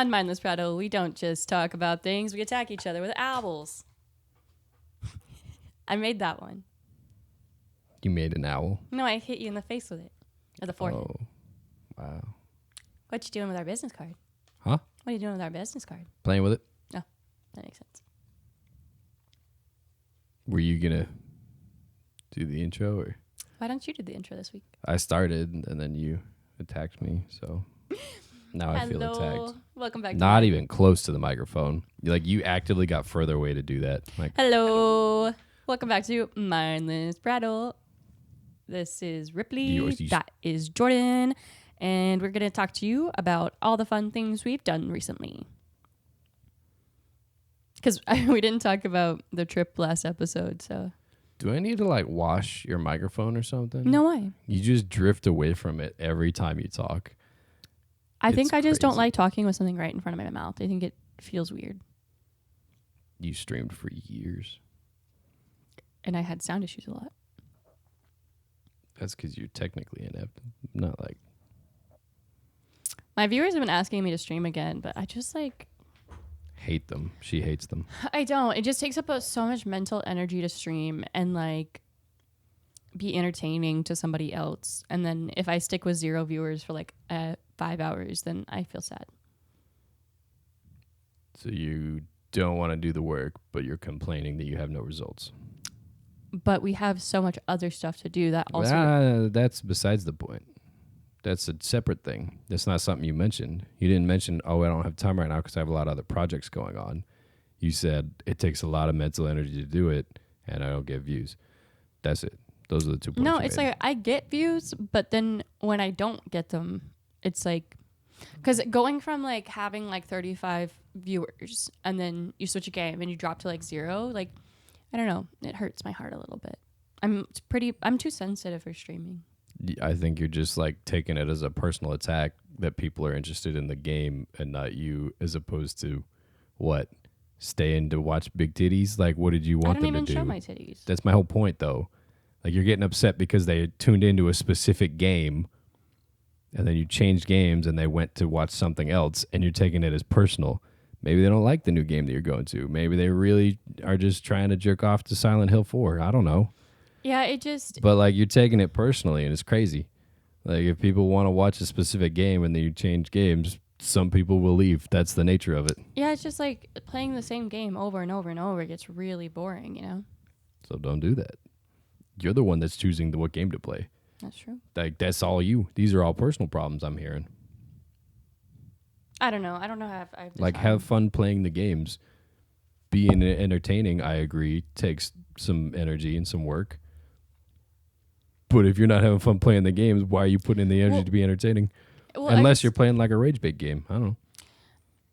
On Mindless Prattle, we don't just talk about things, we attack each other with owls. I made that one. You made an owl? No, I hit you in the face with it. Or the forehead. Oh, wow. What you doing with our business card? Huh? What are you doing with our business card? Playing with it? Oh, that makes sense. Were you going to do the intro? Or? Why don't you do the intro this week? I started, and then you attacked me, so now I feel attacked. Welcome back. Not even close to the microphone. Like, you actively got further away to do that. Like, hello. Welcome back to Mindless Prattle. This is Ripley. That is Jordan. And we're going to talk to you about all the fun things we've done recently. Because we didn't talk about the trip last episode, so. Do I need to, like, wash your microphone or something? No way. You just drift away from it every time you talk. I think I just crazy. don't like talking with something right in front of my mouth. I think it feels weird. You streamed for years. And I had sound issues a lot. That's because you're technically inept. Not like... My viewers have been asking me to stream again, but I just, like... hate them. She hates them. I don't. It just takes up so much mental energy to stream and, like, be entertaining to somebody else. And then if I stick with 0 viewers for, like, 5 hours, then I feel sad. So you don't want to do the work, but you're complaining that you have no results. But we have so much other stuff to do that also... that's besides the point. That's a separate thing. That's not something you mentioned. You didn't mention, I don't have time right now because I have a lot of other projects going on. You said it takes a lot of mental energy to do it, and I don't get views. That's it. Those are the 2 points. No, it's like I get views, but then when I don't get them, it's like... Because going from, like, having, like, 35 viewers, and then you switch a game and you drop to, like, 0, like... I don't know. It hurts my heart a little bit. I'm too sensitive for streaming. I think you're just like taking it as a personal attack that people are interested in the game and not you, as opposed to what? Staying to watch big titties? Like, what did you want them to do? I don't even show my titties. That's my whole point, though. Like, you're getting upset because they tuned into a specific game and then you changed games and they went to watch something else and you're taking it as personal. Maybe they don't like the new game that you're going to. Maybe they really are just trying to jerk off to Silent Hill 4. I don't know. Yeah, it just... But, like, you're taking it personally, and it's crazy. Like, if people want to watch a specific game and then you change games, some people will leave. That's the nature of it. Yeah, it's just like playing the same game over and over and over gets really boring, you know? So don't do that. You're the one that's choosing what game to play. That's true. Like, that's all you. These are all personal problems I'm hearing. I don't know. I don't know how I've like, have fun playing the games. Being entertaining, I agree, takes some energy and some work. But if you're not having fun playing the games, why are you putting in the energy to be entertaining? Well, unless you're playing like a rage bait game. I don't know.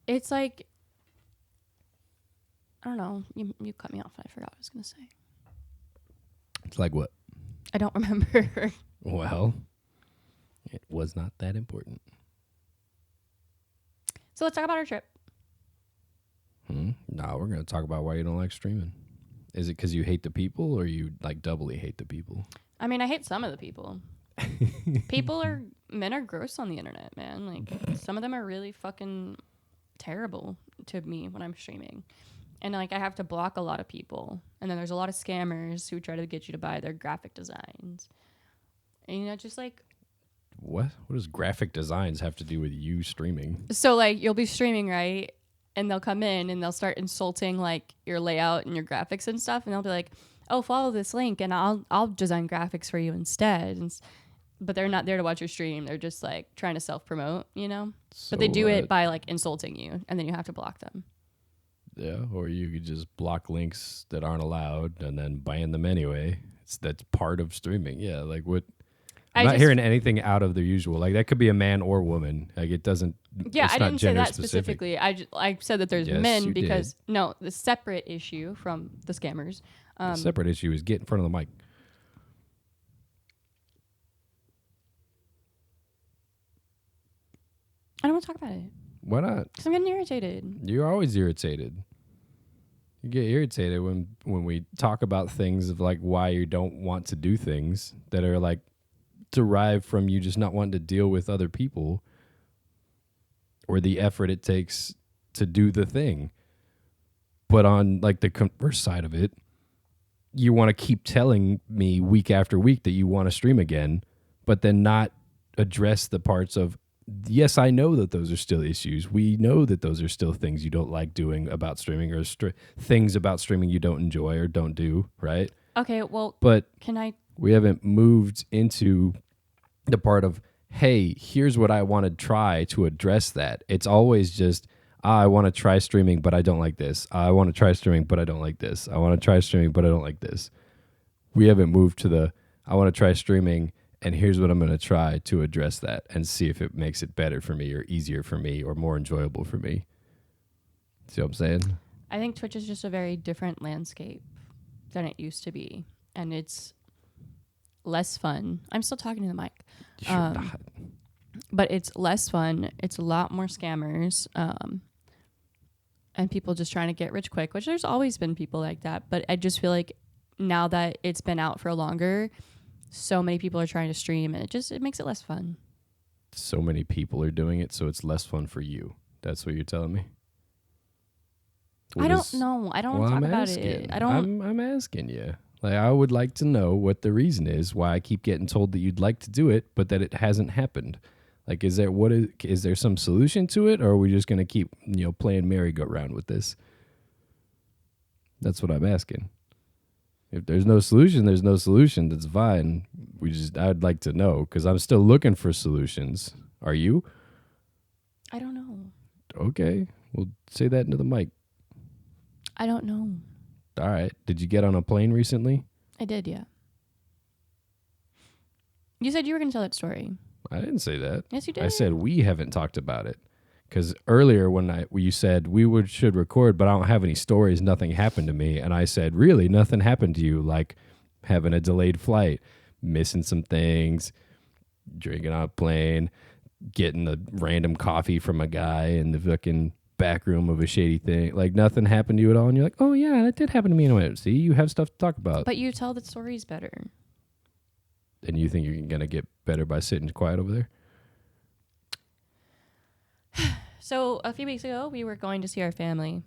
It's like, I don't know. You cut me off. I forgot what I was going to say. It's like what? I don't remember. Well, it was not that important. So let's talk about our trip. No, we're going to talk about why you don't like streaming. Is it because you hate the people or you like doubly hate the people? I mean, I hate some of the people. Men are gross on the internet, man. Like, some of them are really fucking terrible to me when I'm streaming. And, like, I have to block a lot of people. And then there's a lot of scammers who try to get you to buy their graphic designs. And, you know, just, like... What does graphic designs have to do with you streaming? So, like, you'll be streaming, right? And they'll come in and they'll start insulting, like, your layout and your graphics and stuff. And they'll be like, oh, follow this link and I'll design graphics for you instead. But they're not there to watch your stream. They're just, like, trying to self-promote, you know? So, but they do it by, like, insulting you. And then you have to block them. Yeah, or you could just block links that aren't allowed and then ban them anyway. That's part of streaming. Yeah, like what... I'm not hearing anything out of the usual. Like, that could be a man or woman. Like, it doesn't... Yeah, I didn't say that specific. specifically. I said that there's men because... Did. No, the separate issue from the scammers. The separate issue is get in front of the mic. I don't want to talk about it. Why not? Because I'm getting irritated. You're always irritated. You get irritated when we talk about things of, like, why you don't want to do things that are, like, derived from you just not wanting to deal with other people or the effort it takes to do the thing. But on like the converse side of it, you want to keep telling me week after week that you want to stream again, but then not address the parts of, yes, I know that those are still issues. We know that those are still things you don't like doing about streaming, or things about streaming you don't enjoy or don't do, right? Okay, well, But can I? we haven't moved into the part of, hey, here's what I want to try to address that. It's always just, I want to try streaming, but I don't like this. I want to try streaming, but I don't like this. I want to try streaming, but I don't like this. We haven't moved to the, I want to try streaming, and here's what I'm going to try to address that and see if it makes it better for me or easier for me or more enjoyable for me. See what I'm saying? I think Twitch is just a very different landscape than it used to be, and it's less fun. I'm still talking to the mic. Sure not. But it's less fun. It's a lot more scammers, and people just trying to get rich quick, which there's always been people like that. But I just feel like now that it's been out for longer, so many people are trying to stream, and it makes it less fun. So many people are doing it, so it's less fun for you. That's what you're telling me? I don't know. I don't talk about it. I don't. I'm asking you. Like, I would like to know what the reason is why I keep getting told that you'd like to do it, but that it hasn't happened. Like, is there some solution to it, or are we just going to keep, playing merry-go-round with this? That's what I'm asking. If there's no solution, there's no solution. That's fine. I'd like to know, because I'm still looking for solutions. Are you? I don't know. Okay. Well, say that into the mic. I don't know. All right. Did you get on a plane recently? I did, yeah. You said you were going to tell that story. I didn't say that. Yes, you did. I said we haven't talked about it. Because earlier when you said should record, but I don't have any stories, nothing happened to me. And I said, really, nothing happened to you? Like having a delayed flight, missing some things, drinking on a plane, getting a random coffee from a guy in the fucking back room of a shady thing. Like nothing happened to you at all. And you're like, oh yeah, that did happen to me. And I went, see, you have stuff to talk about. But you tell the stories better. And you think you're going to get better by sitting quiet over there? So a few weeks ago, we were going to see our family.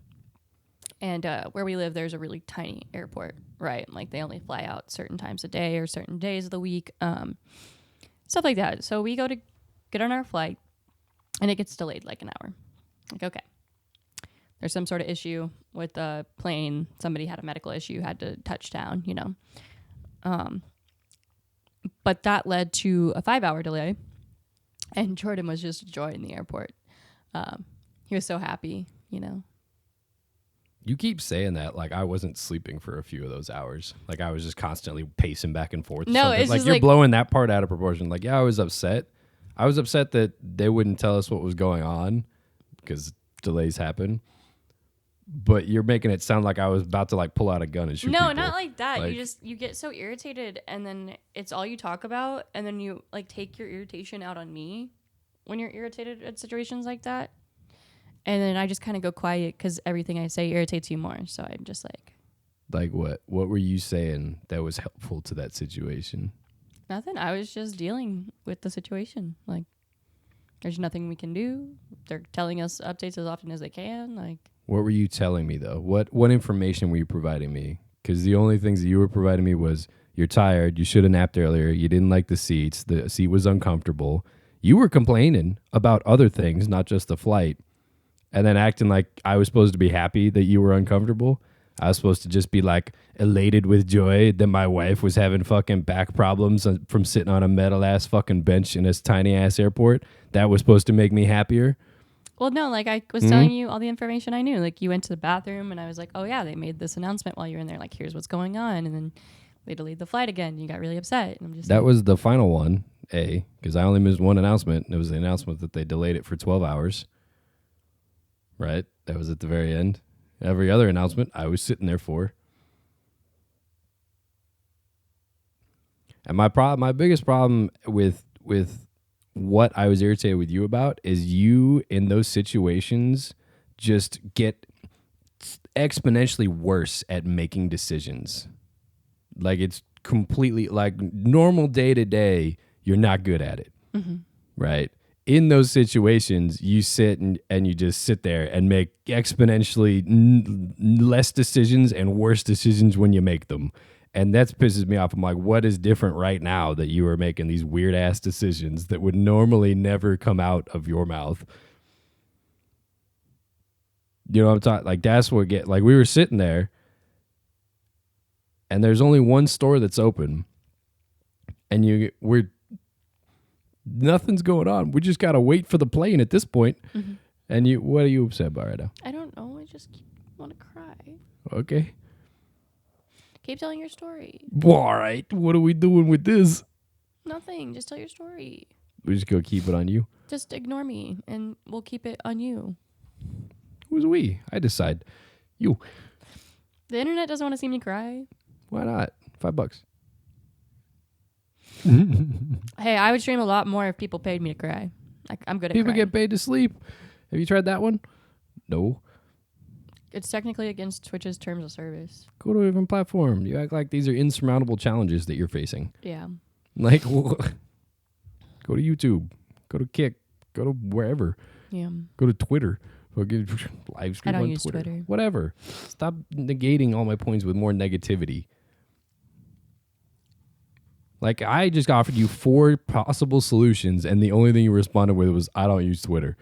And where we live, there's a really tiny airport, right? Like they only fly out certain times a day or certain days of the week, stuff like that. So we go to get on our flight, and it gets delayed like an hour. Like, okay. There's some sort of issue with the plane. Somebody had a medical issue, had to touch down, But that led to a 5-hour delay. And Jordan was just a joy in the airport. He was so happy, You keep saying that like I wasn't sleeping for a few of those hours. Like I was just constantly pacing back and forth. No, it's like just you're like, blowing that part out of proportion. Like, yeah, I was upset. I was upset that they wouldn't tell us what was going on because delays happen. But you're making it sound like I was about to like pull out a gun and shoot people. No, not like that. Like, You get so irritated, and then it's all you talk about, and then you like take your irritation out on me when you're irritated at situations like that. And then I just kind of go quiet because everything I say irritates you more. So I'm just like what? What were you saying that was helpful to that situation? nothing. I was just dealing with the situation. Like, there's nothing we can do. They're telling us updates as often as they can. Like, what were you telling me though? What information were you providing me? Because the only things that you were providing me was you're tired, you should have napped earlier, you didn't like the seats, the seat was uncomfortable. You were complaining about other things, not just the flight, and then acting like I was supposed to be happy that you were uncomfortable. I was supposed to just be like elated with joy that my wife was having fucking back problems from sitting on a metal ass fucking bench in this tiny ass airport. That was supposed to make me happier. well, no, like I was telling you all the information I knew. Like, you went to the bathroom, and I was like, oh yeah, they made this announcement while you're in there. Like, here's what's going on, and then they delayed the flight again. You got really upset, and I'm just that was the final one, because I only missed one announcement. And it was the announcement that they delayed it for 12 hours. Right, that was at the very end. Every other announcement, I was sitting there for. And my biggest problem with what I was irritated with you about is you in those situations just get exponentially worse at making decisions. Like, it's completely like normal day to day, you're not good at it. Mm-hmm. Right? in those situations, you sit and you just sit there and make exponentially less decisions and worse decisions when you make them. And that pisses me off. I'm like, what is different right now that you are making these weird ass decisions that would normally never come out of your mouth? You know what I'm talking? Like, that's what like, we were sitting there and there's only one store that's open and nothing's going on. We just got to wait for the plane at this point. Mm-hmm. And what are you upset about right now? I don't know. I just want to cry. Okay. Keep telling your story. Well, all right. What are we doing with this? Nothing. Just tell your story. We just go keep it on you? Just ignore me and we'll keep it on you. Who's we? I decide. You. The internet doesn't want to see me cry. Why not? $5. Hey, I would stream a lot more if people paid me to cry. I'm good at People crying. get paid to sleep. Have you tried that one? No. It's technically against Twitch's terms of service. Go to a different platform. You act like these are insurmountable challenges that you're facing. Yeah. Like, go to YouTube. Go to Kick. Go to wherever. Yeah. Go to Twitter. Or get live stream I don't on use Twitter. Whatever. Stop negating all my points with more negativity. Like, I just offered you 4 possible solutions, and the only thing you responded with was, I don't use Twitter.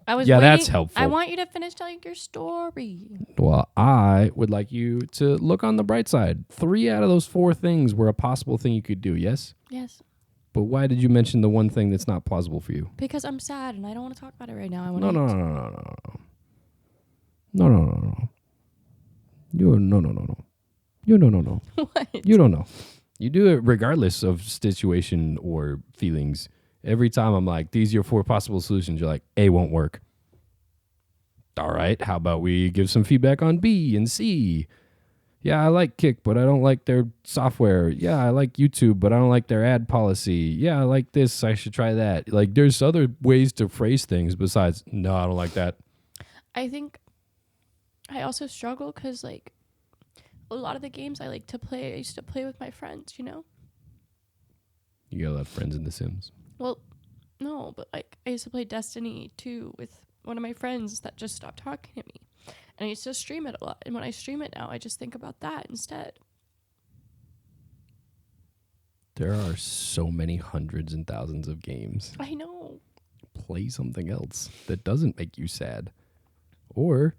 That's helpful. I want you to finish telling your story. Well, I would like you to look on the bright side. 3 out of those 4 things were a possible thing you could do, yes? Yes. But why did you mention the one thing that's not plausible for you? Because I'm sad, and I don't want to talk about it right now. No. You no. What? You don't know. You do it regardless of situation or feelings. Every time I'm like, these are your 4 possible solutions, you're like, A won't work. All right, how about we give some feedback on B and C? Yeah, I like Kick, but I don't like their software. Yeah, I like YouTube, but I don't like their ad policy. Yeah, I like this. I should try that. Like, there's other ways to phrase things besides, no, I don't like that. I think I also struggle because, like, a lot of the games I like to play, I used to play with my friends, you know? You got a lot of friends in The Sims. Well, no, but, like, I used to play Destiny 2 with one of my friends that just stopped talking to me. And I used to stream it a lot. And when I stream it now, I just think about that instead. There are so many hundreds and thousands of games. I know. Play something else that doesn't make you sad. Or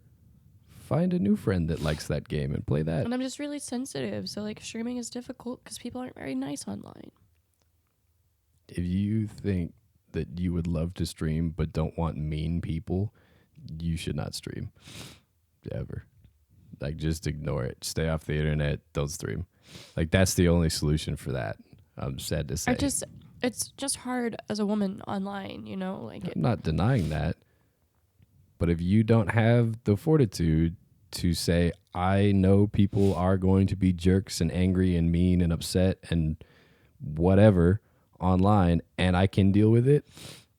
find a new friend that likes that game and play that. And I'm just really sensitive. So, like, streaming is difficult because people aren't very nice online. If you think that you would love to stream but don't want mean people, you should not stream. Ever. Like, just ignore it. Stay off the internet. Don't stream. Like, that's the only solution for that. I'm sad to say. It's just hard as a woman online, you know? Like, I'm not denying that. But if you don't have the fortitude to say, I know people are going to be jerks and angry and mean and upset and whatever online, and I can deal with it.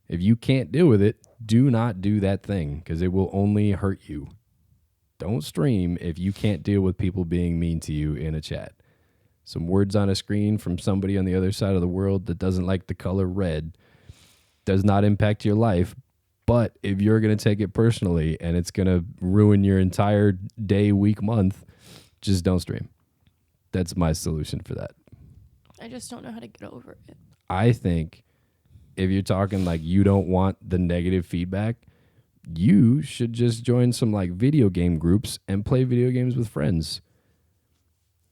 If you can't deal with it, do not do that thing because it will only hurt you. Don't stream if you can't deal with people being mean to you in a chat. Some words on a screen from somebody on the other side of the world that doesn't like the color red does not impact your life. But if you're going to take it personally and it's going to ruin your entire day, week, month, just don't stream. That's my solution for that. I just don't know how to get over it. I think if you're talking like you don't want the negative feedback, you should just join some like video game groups and play video games with friends.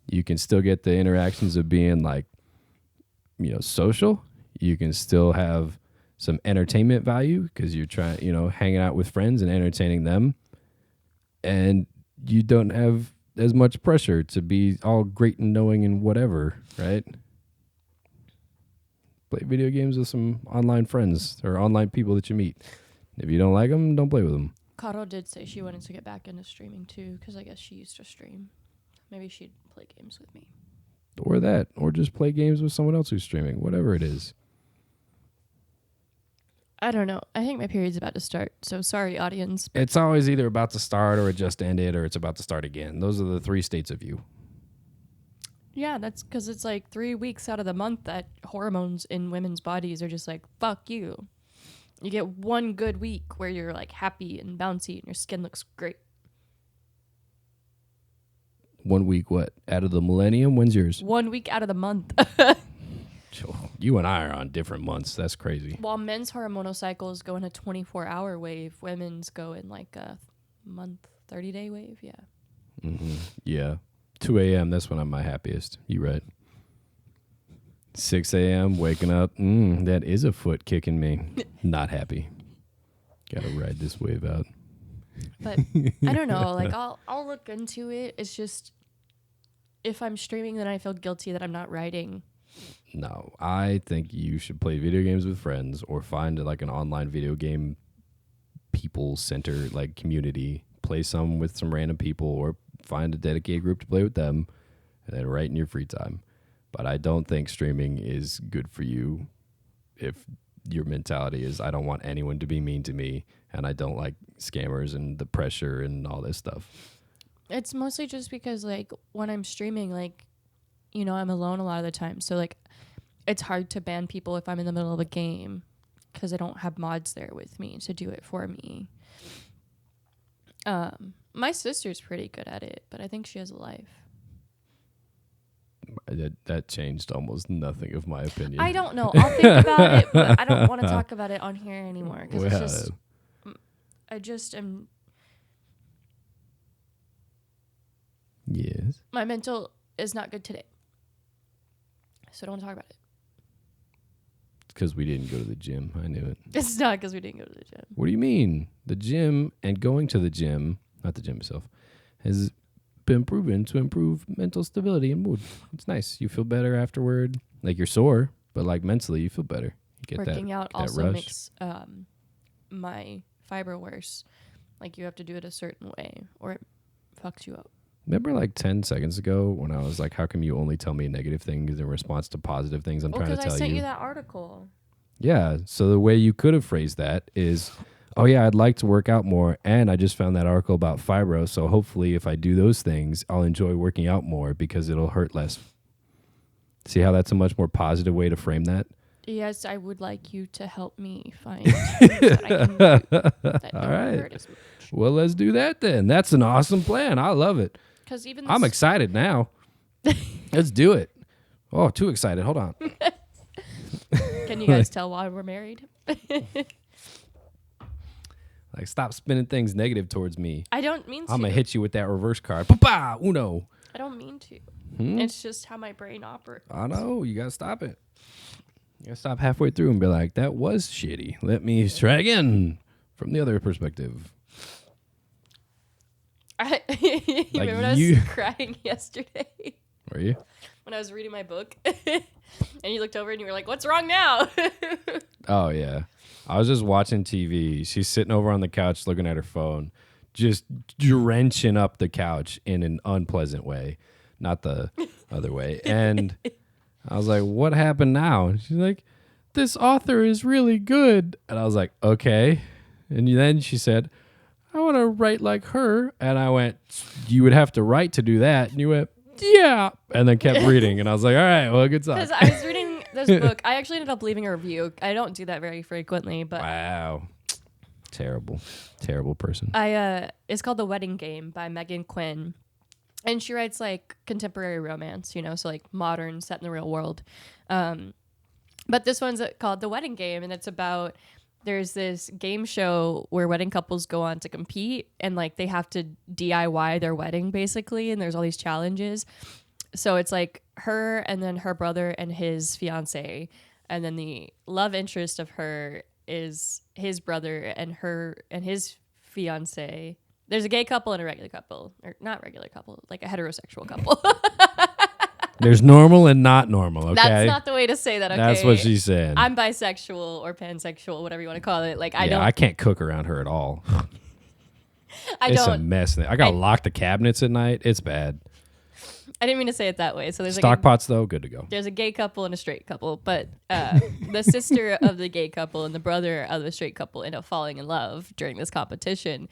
You can still get the interactions of being like, you know, social. You can still have some entertainment value because you're trying, you know, hanging out with friends and entertaining them. And you don't have as much pressure to be all great and knowing and whatever, right? Play video games with some online friends or online people that you meet. If you don't like them, don't play with them. Caro did say she wanted to get back into streaming too, because I guess she used to stream. Maybe she'd play games with me. Or that. Or just play games with someone else who's streaming. Whatever it is. I don't know. I think my period's about to start. So sorry, audience. It's always either about to start or it just ended or it's about to start again. Those are the 3 states of you. Yeah, that's because it's like 3 weeks out of the month that hormones in women's bodies are just like, fuck you. You get one good week where you're like happy and bouncy and your skin looks great. 1 week, what? Out of the millennium? When's yours? 1 week out of the month. You and I are on different months. That's crazy. While men's hormonal cycles go in a 24-hour wave, women's go in like a month, 30-day wave. Yeah. Mm-hmm. Yeah. 2 a.m., that's when I'm my happiest. You right. 6 a.m., waking up. That is a foot kicking me. Not happy. Gotta ride this wave out. But I don't know. Like, I'll look into it. It's just, if I'm streaming, then I feel guilty that I'm not writing. No, I think you should play video games with friends or find like an online video game people center, like community. Play some with some random people or find a dedicated group to play with them and then write in your free time. But I don't think streaming is good for you if your mentality is I don't want anyone to be mean to me and I don't like scammers and the pressure and all this stuff. It's mostly just because, like, when I'm streaming, like, you know, I'm alone a lot of the time. So, like, it's hard to ban people if I'm in the middle of a game because I don't have mods there with me to do it for me. My sister's pretty good at it, but I think she has a life. That changed almost nothing of my opinion. I don't know. I'll think about it, but I don't want to talk about it on here anymore because it's just, I just am. Yes. My mental is not good today, so I don't want to talk about it. It's because we didn't go to the gym. I knew it. It's not because we didn't go to the gym. What do you mean? The gym and going to the gym, not the gym itself, has been proven to improve mental stability and mood. It's nice. You feel better afterward. Like you're sore, but like mentally you feel better. You get Working out that also rush. makes my fiber worse. Like you have to do it a certain way or it fucks you up. Remember like 10 seconds ago when I was like, how come you only tell me negative things in response to positive things I'm trying to tell you? Because I sent you that article. Yeah. So the way you could have phrased that is, oh, yeah, I'd like to work out more. And I just found that article about fibro. So hopefully if I do those things, I'll enjoy working out more because it'll hurt less. See how that's a much more positive way to frame that? Yes, I would like you to help me find things that I can do that don't hurt as much. Well, let's do that then. That's an awesome plan. I love it. Because even I'm excited now. Let's do it. Oh, too excited. Hold on. Can you guys tell why we're married? Like, stop spinning things negative towards me. I don't mean to. I'm going to hit you with that reverse card. Pa-pa! Uno. I don't mean to. It's just how my brain operates. I know. You got to stop it. You got to stop halfway through and be like, that was shitty. Let me try again from the other perspective. Remember when I was crying yesterday? Were you? When I was reading my book and you looked over and you were like, what's wrong now? Oh, yeah. I was just watching TV. She's sitting over on the couch looking at her phone, just drenching up the couch in an unpleasant way, not the other way. And I was like, what happened now? And she's like, this author is really good. And I was like, okay. And then she said, I want to write like her. And I went, you would have to write to do that. And you went, yeah. And then kept reading. And I was like, all right, well, good stuff. Because I was reading this book. I actually ended up leaving a review. I don't do that very frequently, but wow. Terrible person. It's called The Wedding Game by Megan Quinn. And she writes like contemporary romance, you know, so like modern, set in the real world. But this one's called The Wedding Game, and it's about there's this game show where wedding couples go on to compete, and like they have to DIY their wedding basically, and there's all these challenges. So it's like her and then her brother and his fiance, and then the love interest of her is his brother and her and his fiance. There's a gay couple and a regular couple, or not regular couple, like a heterosexual couple. There's normal and not normal, okay? That's not the way to say that, okay? That's what she said. I'm bisexual or pansexual, whatever you want to call it. Like, I can't cook around her at all. It's a mess. I got to lock the cabinets at night. It's bad. I didn't mean to say it that way. So there's Stock pots, though, good to go. There's a gay couple and a straight couple, but the sister of the gay couple and the brother of the straight couple end up falling in love during this competition.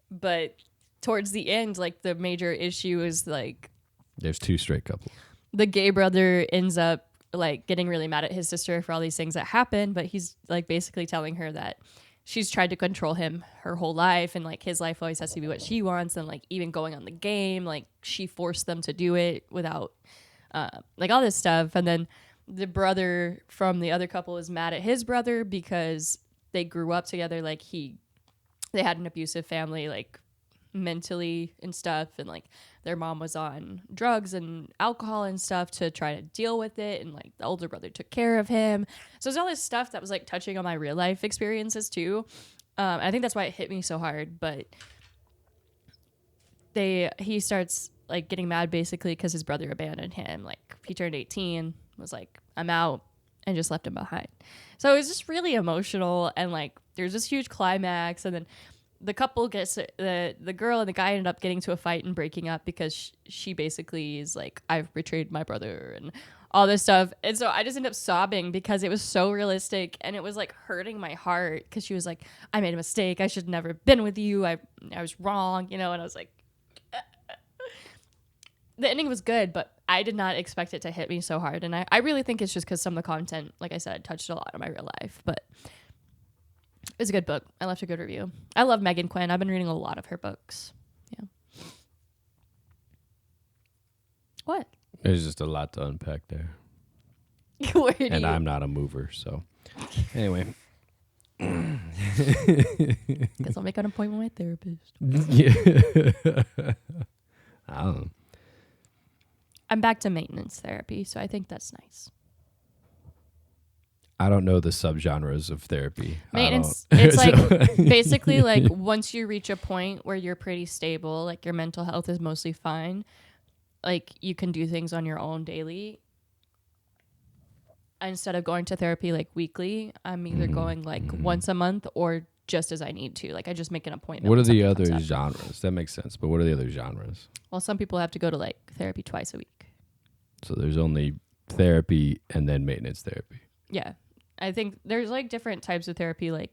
But towards the end, like, the major issue is, like... There's two straight couples. The gay brother ends up like getting really mad at his sister for all these things that happen, but he's like basically telling her that she's tried to control him her whole life, and like his life always has to be what she wants, and like even going on the game, like she forced them to do it without like all this stuff. And then the brother from the other couple is mad at his brother because they grew up together, like they had an abusive family, like mentally and stuff, and like their mom was on drugs and alcohol and stuff to try to deal with it, and like the older brother took care of him. So there's all this stuff that was like touching on my real life experiences too. I think that's why it hit me so hard. But he starts like getting mad basically because his brother abandoned him. Like he turned 18, was like, I'm out, and just left him behind. So it was just really emotional, and like there's this huge climax, and then the couple gets the girl and the guy ended up getting to a fight and breaking up because she basically is like, I've betrayed my brother and all this stuff. And so I just ended up sobbing because it was so realistic, and it was like hurting my heart because she was like, I made a mistake, I should never have been with you, I was wrong, you know. And I was like, the ending was good, but I did not expect it to hit me so hard. And I really think it's just because some of the content, like I said, touched a lot of my real life. But it's a good book. I left a good review. I love Megan Quinn. I've been reading a lot of her books. Yeah. What? There's just a lot to unpack there. And I'm not a mover, so anyway. Guess I'll make an appointment with my therapist. Yeah. I don't know. I'm back to maintenance therapy, so I think that's nice. I don't know the subgenres of therapy. Maintenance, it's like basically like once you reach a point where you're pretty stable, like your mental health is mostly fine, like you can do things on your own daily. Instead of going to therapy like weekly, I'm either going like once a month or just as I need to. Like I just make an appointment. What are the other genres? That makes sense. But what are the other genres? Well, some people have to go to like therapy twice a week. So there's only therapy and then maintenance therapy. Yeah. I think there's like different types of therapy, like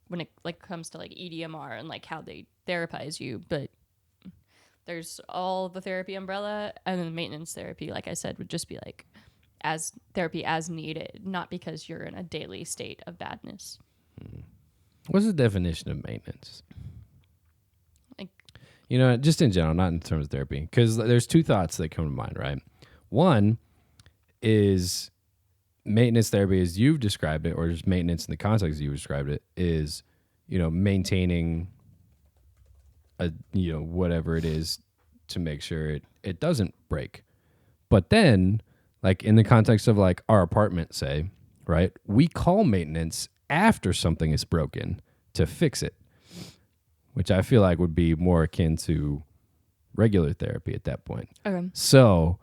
when it like comes to like EDMR and like how they therapize you, but there's all the therapy umbrella, and then maintenance therapy, like I said, would just be like as therapy as needed, not because you're in a daily state of badness. What's the definition of maintenance? Like, you know, just in general, not in terms of therapy, because there's two thoughts that come to mind, right? One is maintenance therapy, as you've described it, or just maintenance in the context you've described it, is, you know, maintaining a, you know, whatever it is to make sure it doesn't break. But then, like in the context of like our apartment, say, right, we call maintenance after something is broken to fix it, which I feel like would be more akin to regular therapy at that point. okay. So,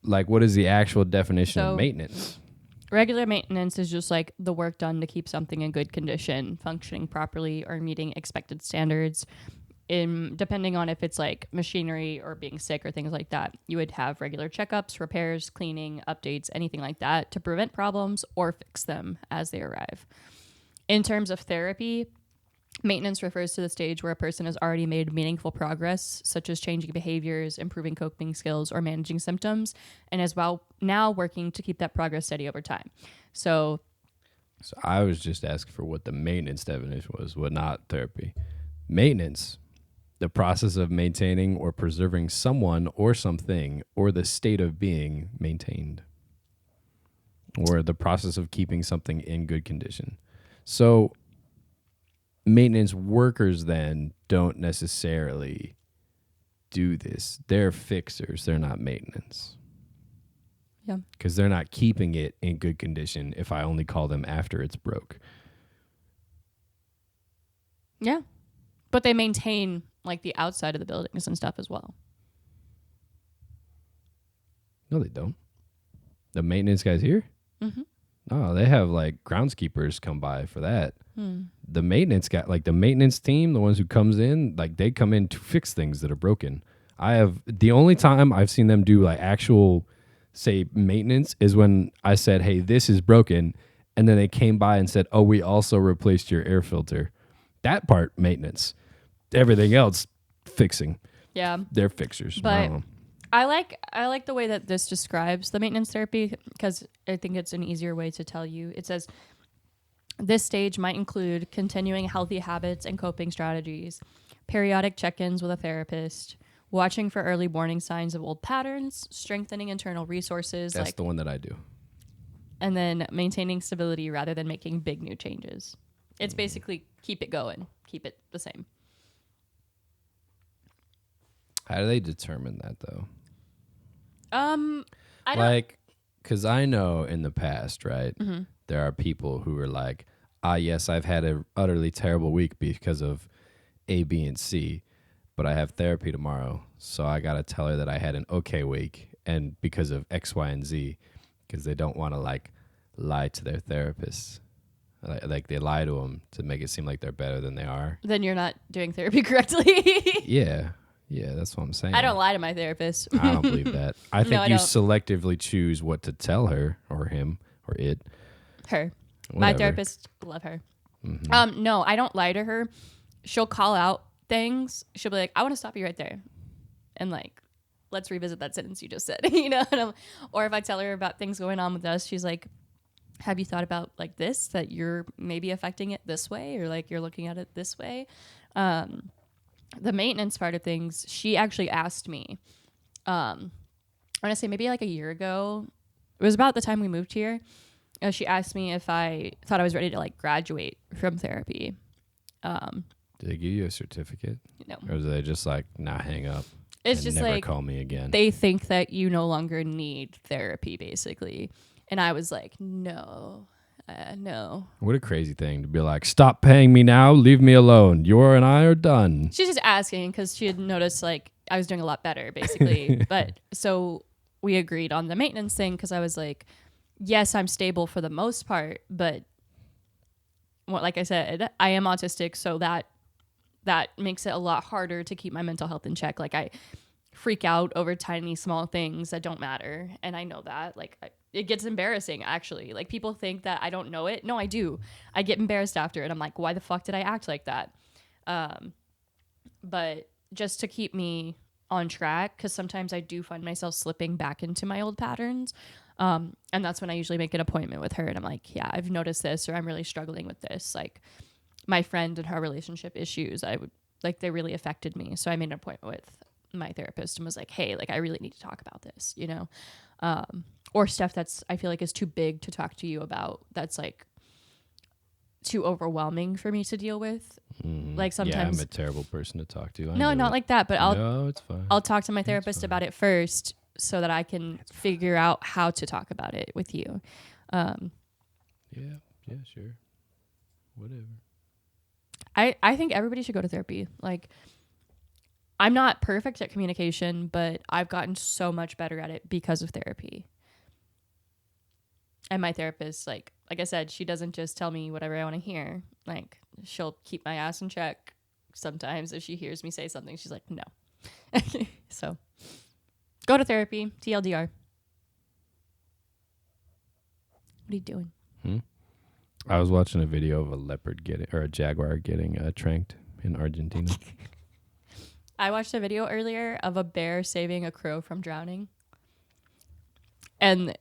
like, what is the actual definition of maintenance? Regular maintenance is just like the work done to keep something in good condition, functioning properly, or meeting expected standards. Depending on if it's like machinery or being sick or things like that, you would have regular checkups, repairs, cleaning, updates, anything like that to prevent problems or fix them as they arrive. In terms of therapy, maintenance refers to the stage where a person has already made meaningful progress, such as changing behaviors, improving coping skills, or managing symptoms, and is now working to keep that progress steady over time. So I was just asking for what the maintenance definition was, what not therapy. Maintenance, the process of maintaining or preserving someone or something or the state of being maintained, or the process of keeping something in good condition. So maintenance workers then don't necessarily do this. They're fixers. They're not maintenance. yeah. Because they're not keeping it in good condition if I only call them after it's broke. Yeah. But they maintain like the outside of the buildings and stuff as well. No, they don't. The maintenance guys here? Mm-hmm. No, they have like groundskeepers come by for that. The maintenance guy, like the maintenance team, the ones who comes in, like they come in to fix things that are broken. The only time I've seen them do like actual, say, maintenance is when I said, hey, this is broken. And then they came by and said, oh, we also replaced your air filter. That part, maintenance. Everything else, fixing. Yeah. They're fixers. But I like the way that this describes the maintenance therapy because I think it's an easier way to tell you. It says this stage might include continuing healthy habits and coping strategies, periodic check-ins with a therapist, watching for early warning signs of old patterns, strengthening internal resources, That's the one that I do. and then maintaining stability rather than making big new changes. It's basically keep it going, keep it the same. How do they determine that though? I don't. Like, because I know in the past, right, Mhm. there are people who are like, yes, I've had an utterly terrible week because of A, B, and C, but I have therapy tomorrow, so I got to tell her that I had an okay week and because of X, Y, and Z, because they don't want to, like, lie to their therapists. Like, they lie to them to make it seem like they're better than they are. Then you're not doing therapy correctly. Yeah, that's what I'm saying. I don't lie to my therapist. I don't believe that. I think No, I you don't. selectively choose what to tell her or him or it. Her. My Whatever. therapist, love her. Mhm. No, I don't lie to her. She'll call out things. She'll be like, I want to stop you right there. And like, let's revisit that sentence you just said. Or if I tell her about things going on with us, she's like, have you thought about like this, that you're maybe affecting it this way, or like you're looking at it this way? The maintenance part of things, she actually asked me, I want to say maybe like a year ago. It was about the time we moved here. She asked me if I thought I was ready to like graduate from therapy. Did they give you a certificate? No. Or was they just like, nah, hang up? It's and just never like call me again. they think that you no longer need therapy, basically. And I was like, no. What a crazy thing to be like, stop paying me now, leave me alone. You and I are done. She's just asking because she had noticed like I was doing a lot better, basically. But so we agreed on the maintenance thing because I was like, yes, I'm stable for the most part, but like I said, I am autistic, so that makes it a lot harder to keep my mental health in check. Like I freak out over tiny small things that don't matter, and I know that. Like it gets embarrassing, actually. Like people think that I don't know it. No, I do. I get embarrassed after it. I'm like, why the fuck did I act like that? But just to keep me on track, because sometimes I do find myself slipping back into my old patterns. And that's when I usually make an appointment with her and I'm like, yeah, I've noticed this, or I'm really struggling with this. Like my friend and her relationship issues, they really affected me. So I made an appointment with my therapist and was like, hey, like I really need to talk about this, or stuff that's, I feel like is too big to talk to you about. That's like too overwhelming for me to deal with. Like sometimes, I'm a terrible person to talk to. no, not like that, but No, it's fine. I'll talk to my therapist about it first so that I can figure out how to talk about it with you. Yeah, sure. Whatever. I think everybody should go to therapy. Like, I'm not perfect at communication, but I've gotten so much better at it because of therapy. And my therapist, like I said, she doesn't just tell me whatever I want to hear. Like, she'll keep my ass in check. Sometimes if she hears me say something, she's like, no. So, go to therapy, TLDR. What are you doing? I was watching a video of a leopard a jaguar getting tranked in Argentina. I watched a video earlier of a bear saving a crow from drowning. And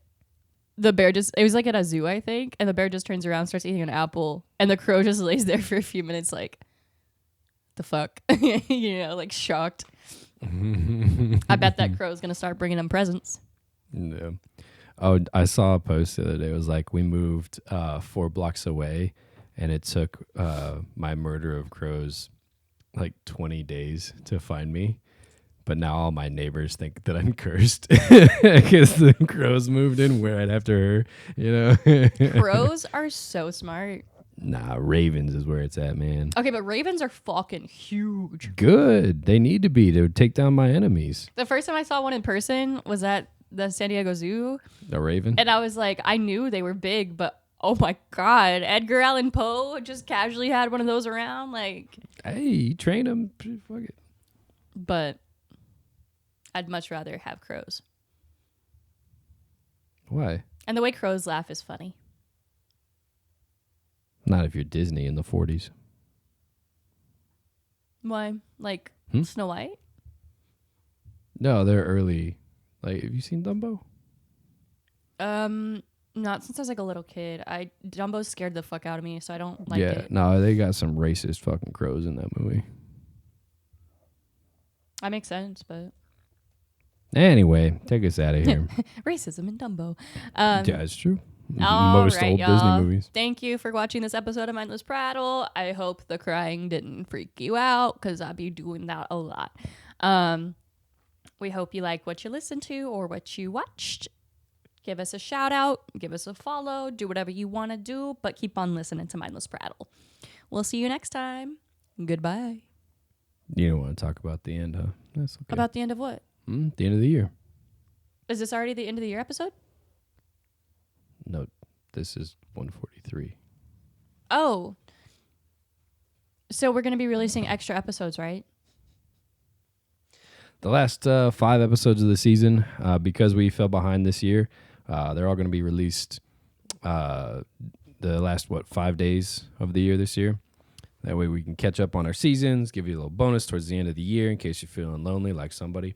the bear it was like at a zoo, I think. And the bear just turns around, starts eating an apple. And the crow just lays there for a few minutes like, the fuck? Like shocked. I bet that crow is going to start bringing them presents. No. Oh, I saw a post the other day. It was like, we moved 4 blocks away, and it took my murder of crows like 20 days to find me. But now all my neighbors think that I'm cursed because the crows moved in right after her, Crows are so smart. Nah, ravens is where it's at, man. Okay, but ravens are fucking huge. Good. They need to be to take down my enemies. The first time I saw one in person was at the San Diego Zoo. The raven? And I was like, I knew they were big, but oh my God, Edgar Allan Poe just casually had one of those around. Like, hey, you train them. Fuck it. But I'd much rather have crows. Why? And the way crows laugh is funny. Not if you're Disney in the 40s. Why? Like Snow White? No, they're early Like, have you seen Dumbo? Not since I was like a little kid. Dumbo scared the fuck out of me, so I don't like Yeah, it. no, they got some racist fucking crows in that movie. That makes sense, but Anyway, take us out of here. racism in Dumbo. Yeah, it's true. All Most right, old y'all. Disney movies. Thank you for watching this episode of Mindless Prattle. I hope the crying didn't freak you out because I'll be doing that a lot. We hope you like what you listened to or what you watched. Give us a shout out, give us a follow, do whatever you want to do, but keep on listening to Mindless Prattle. We'll see you next time. Goodbye. You don't want to talk about the end, huh? That's okay. About the end of what? The end of the year. Is this already the end of the year episode? No, this is 143. Oh. So we're going to be releasing extra episodes, right? The last 5 episodes of the season, because we fell behind this year, they're all going to be released the last, 5 days of the year this year. That way we can catch up on our seasons, give you a little bonus towards the end of the year in case you're feeling lonely like somebody.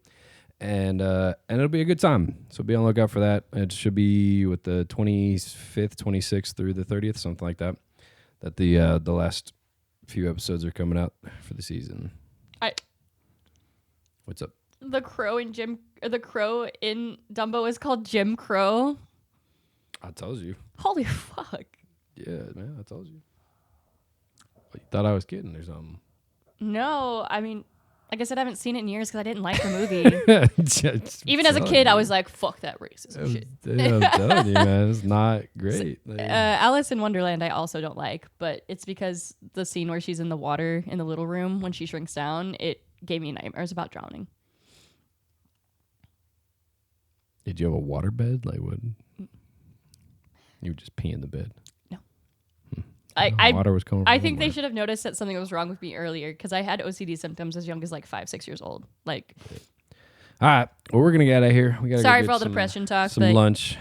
And it'll be a good time. So be on the lookout for that. It should be with the 25th, 26th through the 30th, something like that. That the last few episodes are coming out for the season. What's up? The crow in Dumbo is called Jim Crow. I told you. Holy fuck. Yeah, man, I told you. You thought I was kidding or something. No, I mean, like I said, I haven't seen it in years because I didn't like the movie. Even as a kid, I was like, fuck that racism shit. I'm telling you, man, it's not great. Alice in Wonderland, I also don't like, but it's because the scene where she's in the water in the little room when she shrinks down, it gave me nightmares about drowning. Did you have a water bed? Like what? You would just pee in the bed. No. Water was coming. I think they should have noticed that something was wrong with me earlier because I had OCD symptoms as young as like 5-6 years old. Like, all right. Well, we're gonna get out of here. We gotta sorry go for all the some, depression talk. Some lunch.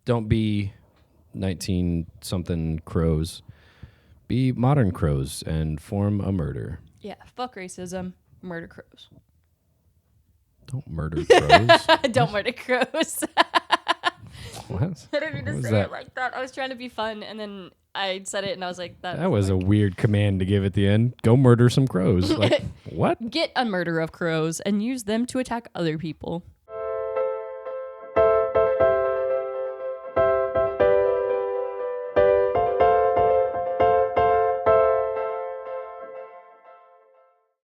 Don't be 19-something crows. Be modern crows and form a murder. Yeah. Fuck racism. Murder crows. Don't murder crows. Don't murder crows. What? I didn't mean to say it like that. I was trying to be fun, and then I said it, and I was like, that was a weird command to give at the end. Go murder some crows. Like, what? Get a murder of crows and use them to attack other people.